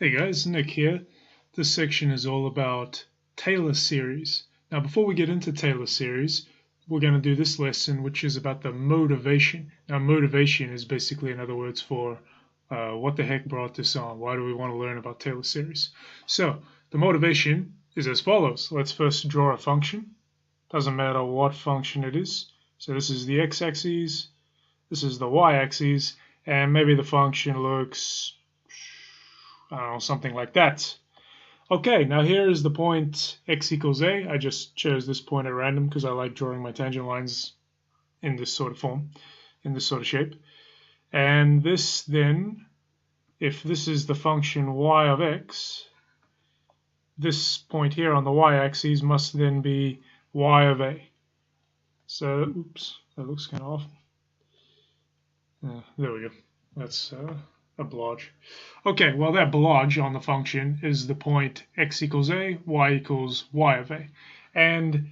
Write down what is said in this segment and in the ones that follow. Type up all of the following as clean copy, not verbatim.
Hey guys, Nick here. This section is all about Taylor series. Now before we get into Taylor series, we're going to do this lesson which is about the motivation. Now motivation is basically another words for what the heck brought this on? Why do we want to learn about Taylor series? So the motivation is as follows. Let's first draw a function. Doesn't matter what function it is. So this is the x-axis, this is the y-axis, and maybe the function looks I don't know, something like that. Okay, now here is the point x equals a. I just chose this point at random because I like drawing my tangent lines in this sort of form, in this sort of shape. And this then, if this is the function y of x, this point here on the y-axis must then be y of a. So, oops, that looks kind of off. There we go. That's a blodge. Okay, well that blodge on the function is the point x equals a, y equals y of a. And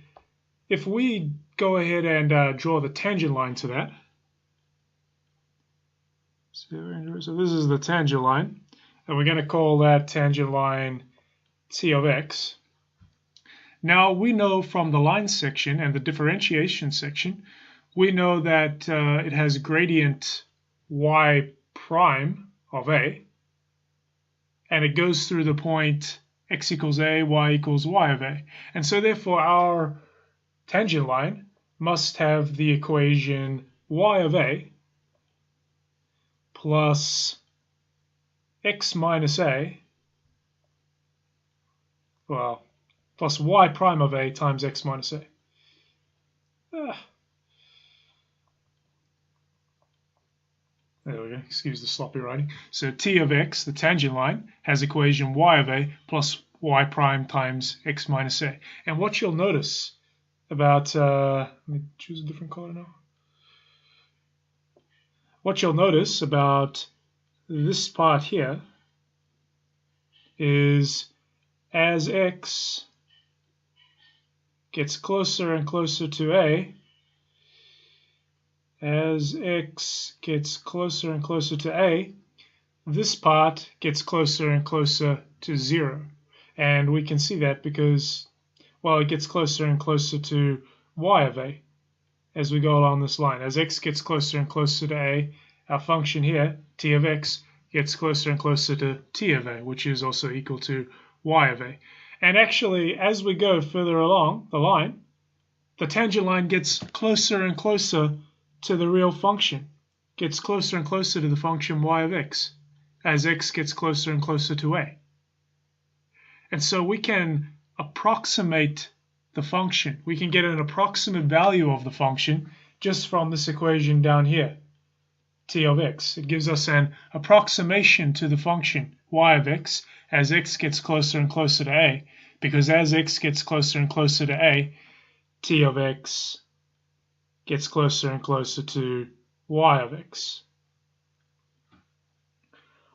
if we go ahead and draw the tangent line to that, so this is the tangent line, and we're going to call that tangent line t of x. Now we know from the line section and the differentiation section, we know that it has gradient y prime of a, and it goes through the point x equals a, y equals y of a. And so therefore our tangent line must have the equation y of a plus x minus a, well, plus y prime of a times x minus a. There we go, excuse the sloppy writing. So t of x, the tangent line, has equation y of a plus y prime times x minus a. And what you'll notice about, let me choose a different color now. What you'll notice about this part here is as x gets closer and closer to a, as x gets closer and closer to a, this part gets closer and closer to 0. And we can see that because, well, it gets closer and closer to y of a as we go along this line. As x gets closer and closer to a, our function here, t of x, gets closer and closer to t of a, which is also equal to y of a. And actually, as we go further along the line, the tangent line gets closer and closer to the real function, gets closer and closer to the function y of x, as x gets closer and closer to a. And so we can approximate the function. We can get an approximate value of the function just from this equation down here, t of x. It gives us an approximation to the function y of x as x gets closer and closer to a, because as x gets closer and closer to a, t of x gets closer and closer to y of x.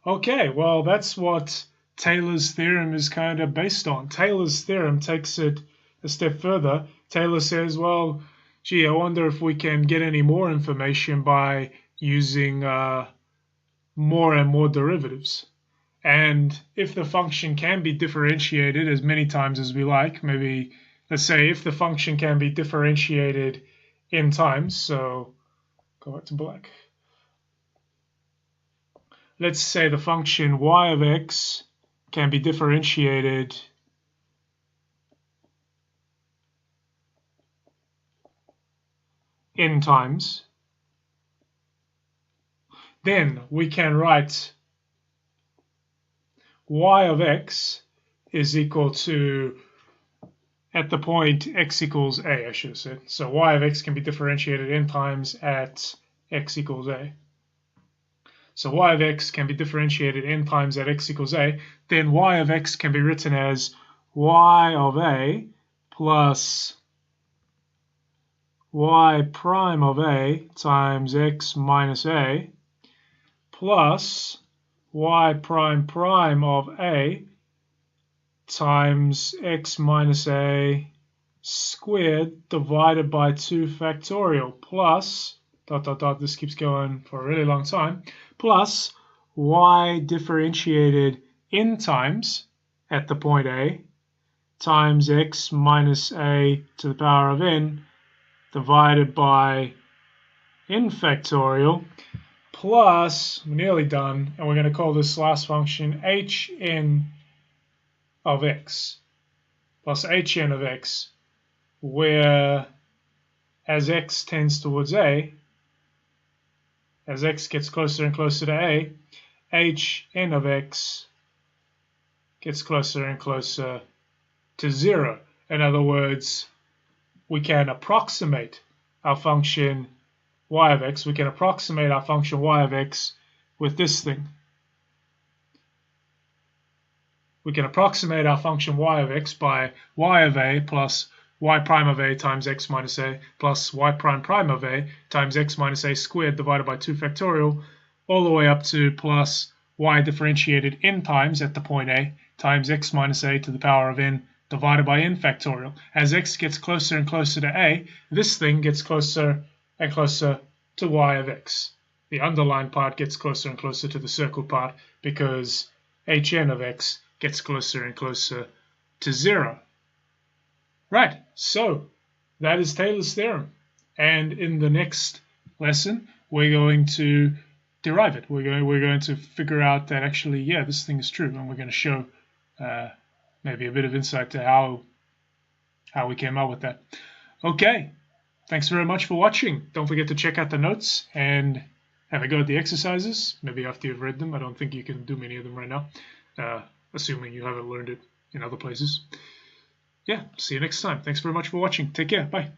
Okay, well that's what Taylor's theorem is kind of based on. Taylor's theorem takes it a step further. Taylor says, well, gee, I wonder if we can get any more information by using more and more derivatives. And if the function can be differentiated as many times as we like, maybe, let's say if the function can be differentiated n times, so go back to black. Let's say the function y of x can be differentiated n times, then we can write y of x is equal to, at the point x equals a, I should have said. So y of x can be differentiated n times at x equals a. So y of x can be differentiated n times at x equals a. Then y of x can be written as y of a plus y prime of a times x minus a plus y prime prime of a times x minus a squared divided by 2 factorial plus dot dot dot, this keeps going for a really long time, plus y differentiated in times at the point A times x minus a to the power of n divided by n factorial plus, we're nearly done, and we're going to call this last function hn of x plus hn of x, where as x tends towards a, as x gets closer and closer to a, hn of x gets closer and closer to 0. In other words, we can approximate our function y of x. We can approximate our function y of x with this thing. We can approximate our function y of x by y of a plus y prime of a times x minus a plus y prime prime of a times x minus a squared divided by 2 factorial, all the way up to plus y differentiated n times at the point a times x minus a to the power of n divided by n factorial. As x gets closer and closer to a, this thing gets closer and closer to y of x. The underlined part gets closer and closer to the circled part because hn of x gets closer and closer to 0. Right, so that is Taylor's theorem. And in the next lesson, we're going to derive it. We're going to figure out that actually, yeah, this thing is true, and we're going to show maybe a bit of insight to how we came up with that. Okay, thanks very much for watching. Don't forget to check out the notes and have a go at the exercises, maybe after you've read them. I don't think you can do many of them right now, assuming you haven't learned it in other places. Yeah, see you next time. Thanks very much for watching. Take care. Bye.